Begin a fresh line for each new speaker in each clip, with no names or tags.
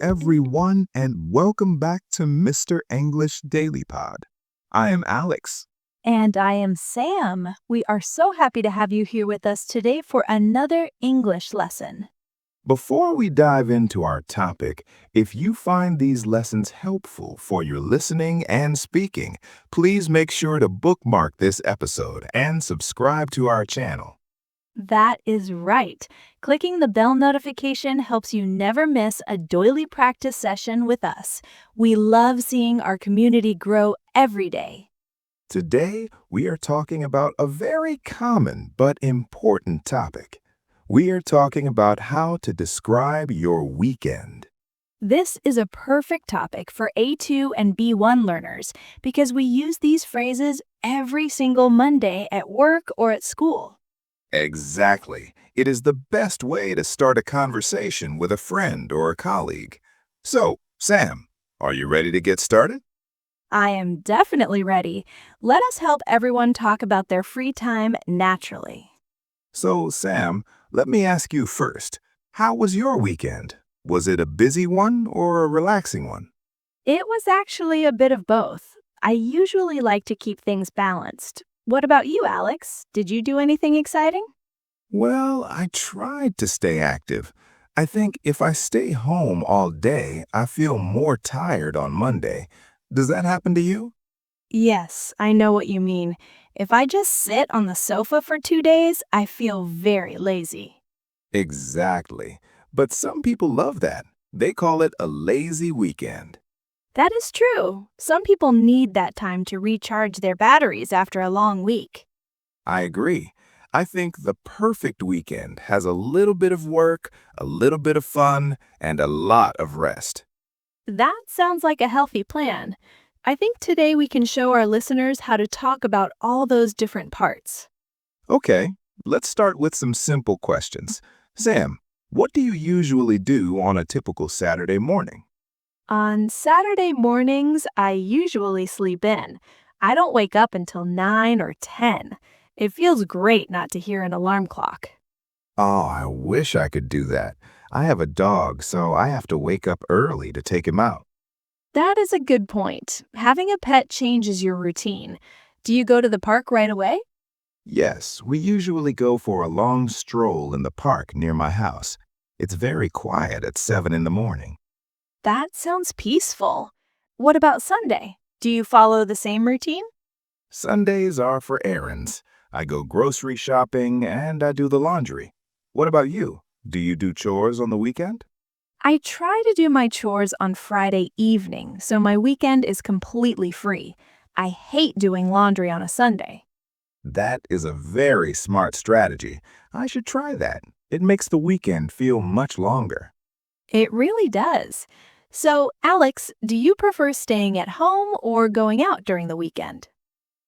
everyone, and welcome back to Mr. English DailyPod. I am Alex.
And I am Sam. We are so happy to have you here with us today for another English lesson.
Before we dive into our topic, if you find these lessons helpful for your listening and speaking, please make sure to bookmark this episode and subscribe to our channel.
That is right. Clicking the bell notification helps you never miss a doily practice session with us. We love seeing our community grow every day.
Today, we are talking about a very common but important topic. We are talking about how to describe your weekend.
This is a perfect topic for A2 and B1 learners because we use these phrases every single Monday at work or at school.
Exactly. It is the best way to start a conversation with a friend or a colleague. So, Sam, are you ready to get started?
I am definitely ready. Let us help everyone talk about their free time naturally.
So, Sam, let me ask you first. How was your weekend? Was it a busy one or a relaxing one?
It was actually a bit of both. I usually like to keep things balanced. What about you, Alex? Did you do anything exciting?
Well, I tried to stay active. I think if I stay home all day, I feel more tired on Monday. Does that happen to you?
Yes, I know what you mean. If I just sit on the sofa for 2 days, I feel very lazy.
Exactly. But some people love that. They call it a lazy weekend.
That is true. Some people need that time to recharge their batteries after a long week.
I agree. I think the perfect weekend has a little bit of work, a little bit of fun, and a lot of rest.
That sounds like a healthy plan. I think today we can show our listeners how to talk about all those different parts.
Okay, let's start with some simple questions. Sam, what do you usually do on a typical Saturday morning?
On Saturday mornings, I usually sleep in. I don't wake up until 9 or 10. It feels great not to hear an alarm clock.
Oh, I wish I could do that. I have a dog, so I have to wake up early to take him out.
That is a good point. Having a pet changes your routine. Do you go to the park right away?
Yes, we usually go for a long stroll in the park near my house. It's very quiet at 7 in the morning.
That sounds peaceful. What about Sunday? Do you follow the same routine?
Sundays are for errands. I go grocery shopping and I do the laundry. What about you? Do you do chores on the weekend?
I try to do my chores on Friday evening, so my weekend is completely free. I hate doing laundry on a Sunday.
That is a very smart strategy. I should try that. It makes the weekend feel much longer.
It really does. So, Alex, do you prefer staying at home or going out during the weekend?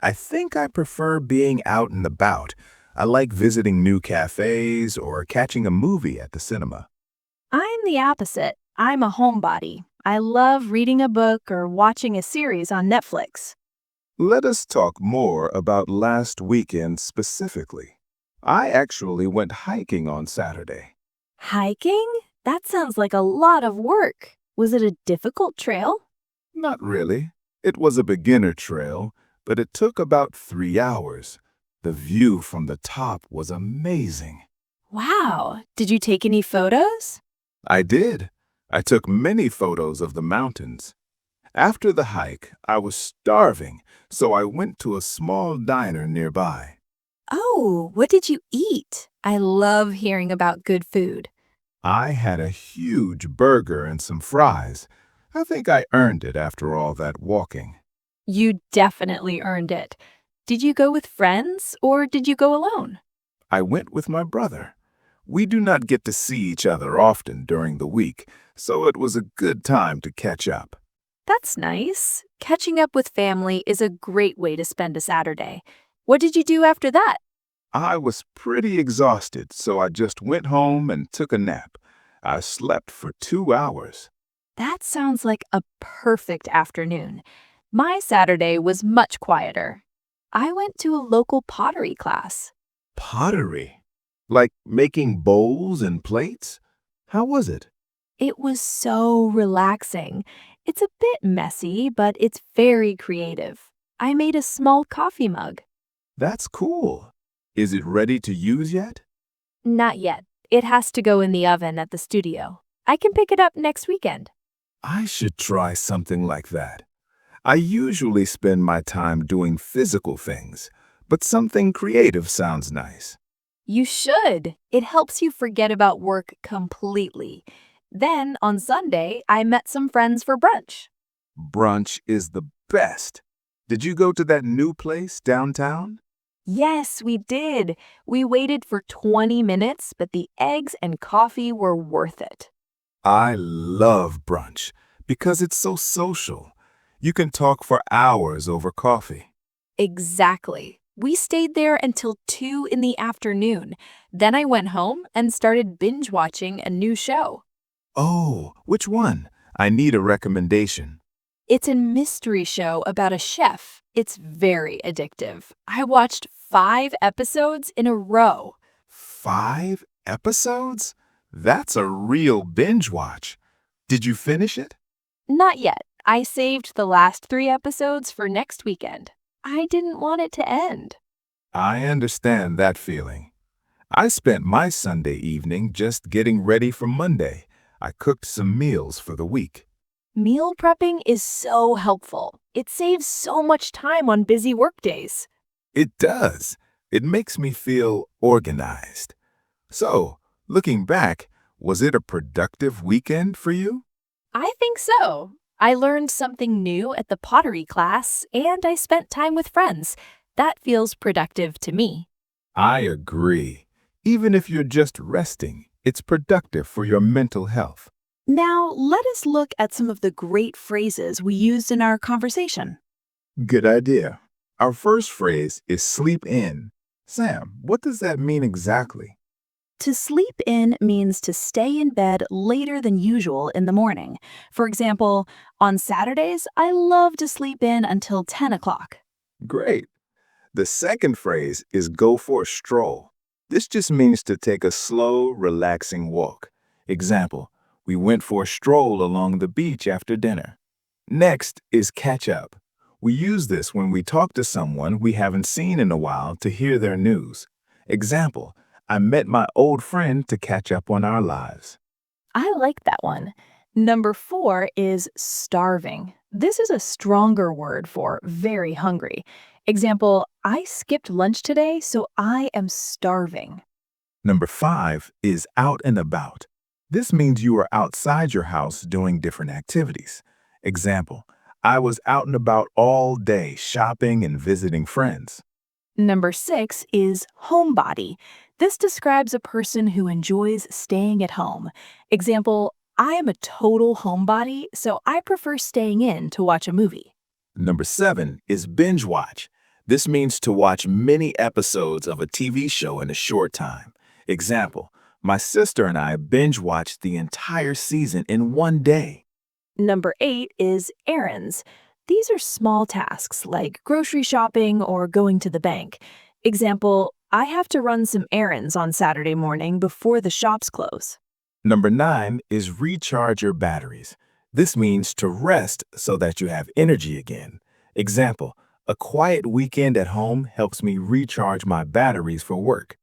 I think I prefer being out and about. I like visiting new cafes or catching a movie at the cinema.
I'm the opposite. I'm a homebody. I love reading a book or watching a series on Netflix.
Let us talk more about last weekend specifically. I actually went hiking on Saturday.
Hiking? That sounds like a lot of work. Was it a difficult trail?
Not really. It was a beginner trail, but it took about 3 hours. The view from the top was amazing.
Wow. Did you take any photos?
I did. I took many photos of the mountains. After the hike, I was starving, so I went to a small diner nearby.
Oh, what did you eat? I love hearing about good food.
I had a huge burger and some fries. I think I earned it after all that walking.
You definitely earned it. Did you go with friends or did you go alone?
I went with my brother. We do not get to see each other often during the week, so it was a good time to catch up.
That's nice. Catching up with family is a great way to spend a Saturday. What did you do after that?
I was pretty exhausted, so I just went home and took a nap. I slept for 2 hours.
That sounds like a perfect afternoon. My Saturday was much quieter. I went to a local pottery class.
Pottery? Like making bowls and plates? How was it?
It was so relaxing. It's a bit messy, but it's very creative. I made a small coffee mug.
That's cool. Is it ready to use yet?
Not yet. It has to go in the oven at the studio. I can pick it up next weekend.
I should try something like that. I usually spend my time doing physical things, but something creative sounds nice.
You should. It helps you forget about work completely. Then, on Sunday, I met some friends for brunch.
Brunch is the best. Did you go to that new place downtown?
Yes, we did. We waited for 20 minutes, but the eggs and coffee were worth it.
I love brunch because it's so social. You can talk for hours over coffee.
Exactly. We stayed there until 2 in the afternoon. Then I went home and started binge watching a new show.
Oh, which one? I need a recommendation.
It's a mystery show about a chef. It's very addictive. I watched 5 episodes in a row.
5 episodes? That's a real binge watch. Did you finish it?
Not yet. I saved the last 3 episodes for next weekend. I didn't want it to end.
I understand that feeling. I spent my Sunday evening just getting ready for Monday. I cooked some meals for the week.
Meal prepping is so helpful. It saves so much time on busy workdays.
It does. It makes me feel organized. So, looking back, was it a productive weekend for you?
I think so. I learned something new at the pottery class, and I spent time with friends. That feels productive to me.
I agree. Even if you're just resting, it's productive for your mental health.
Now, let us look at some of the great phrases we used in our conversation.
Good idea. Our first phrase is sleep in. Sam, what does that mean exactly?
To sleep in means to stay in bed later than usual in the morning. For example, on Saturdays, I love to sleep in until 10 o'clock.
Great. The second phrase is go for a stroll. This just means to take a slow, relaxing walk. Example, we went for a stroll along the beach after dinner. Next is catch up. We use this when we talk to someone we haven't seen in a while to hear their news. Example, I met my old friend to catch up on our lives.
I like that one. Number 4 is starving. This is a stronger word for very hungry. Example, I skipped lunch today, so I am starving.
Number 5 is out and about. This means you are outside your house doing different activities. Example, I was out and about all day shopping and visiting friends.
Number 6 is homebody. This describes a person who enjoys staying at home. Example, I am a total homebody, so I prefer staying in to watch a movie.
Number 7 is binge watch. This means to watch many episodes of a TV show in a short time. Example, my sister and I binge watched the entire season in one day.
Number 8 is errands. These are small tasks like grocery shopping or going to the bank. Example, I have to run some errands on Saturday morning before the shops close.
Number 9 is recharge your batteries. This means to rest so that you have energy again. Example, a quiet weekend at home helps me recharge my batteries for work.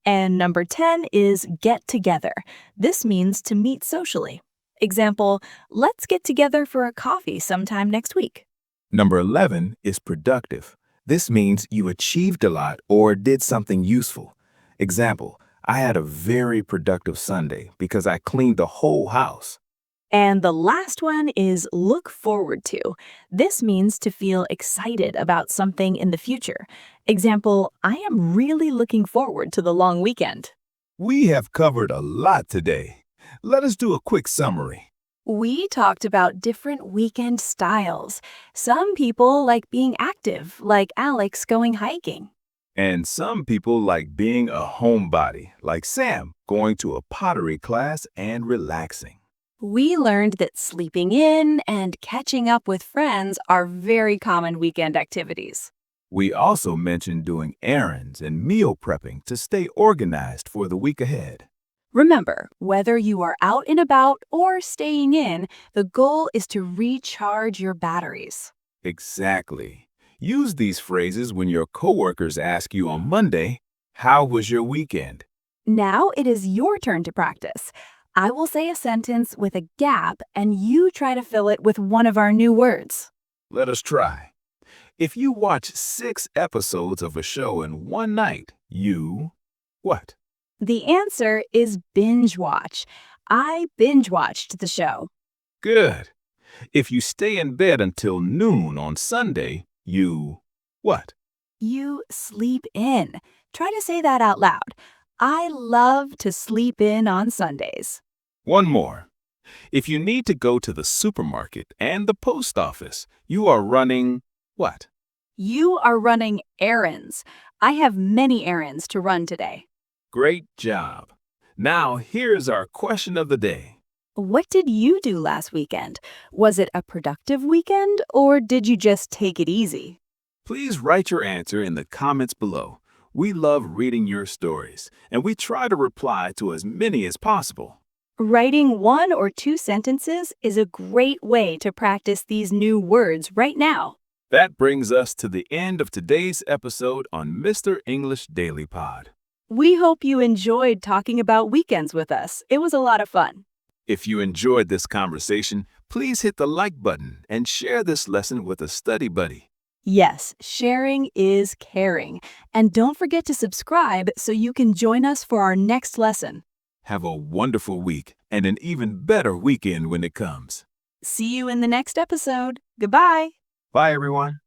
And number 10 is get together. This means to meet socially. Example, let's get together for a coffee sometime next week.
Number 11 is productive. This means you achieved a lot or did something useful. Example, I had a very productive Sunday because I cleaned the whole house.
And the last one is look forward to. This means to feel excited about something in the future. Example, I am really looking forward to the long weekend.
We have covered a lot today. Let us do a quick summary.
We talked about different weekend styles. Some people like being active, like Alex going hiking.
And some people like being a homebody, like Sam, going to a pottery class and relaxing.
We learned that sleeping in and catching up with friends are very common weekend activities.
We also mentioned doing errands and meal prepping to stay organized for the week ahead.
Remember, whether you are out and about or staying in, the goal is to recharge your batteries.
Exactly. Use these phrases when your coworkers ask you on Monday, "How was your weekend?"
Now it is your turn to practice. I will say a sentence with a gap, and you try to fill it with one of our new words.
Let us try. If you watch 6 episodes of a show in one night, you what?
The answer is binge watch. I binge watched the show.
Good. If you stay in bed until noon on Sunday, you what?
You sleep in. Try to say that out loud. I love to sleep in on Sundays.
One more. If you need to go to the supermarket and the post office, you are running what?
You are running errands. I have many errands to run today.
Great job. Now, here's our question of the day.
What did you do last weekend? Was it a productive weekend or did you just take it easy?
Please write your answer in the comments below. We love reading your stories, and we try to reply to as many as possible.
Writing 1 or 2 sentences is a great way to practice these new words right now.
That brings us to the end of today's episode on Mr. English Daily Pod.
We hope you enjoyed talking about weekends with us. It was a lot of fun.
If you enjoyed this conversation, please hit the like button and share this lesson with a study buddy.
Yes, sharing is caring. And don't forget to subscribe so you can join us for our next lesson.
Have a wonderful week and an even better weekend when it comes.
See you in the next episode. Goodbye.
Bye, everyone.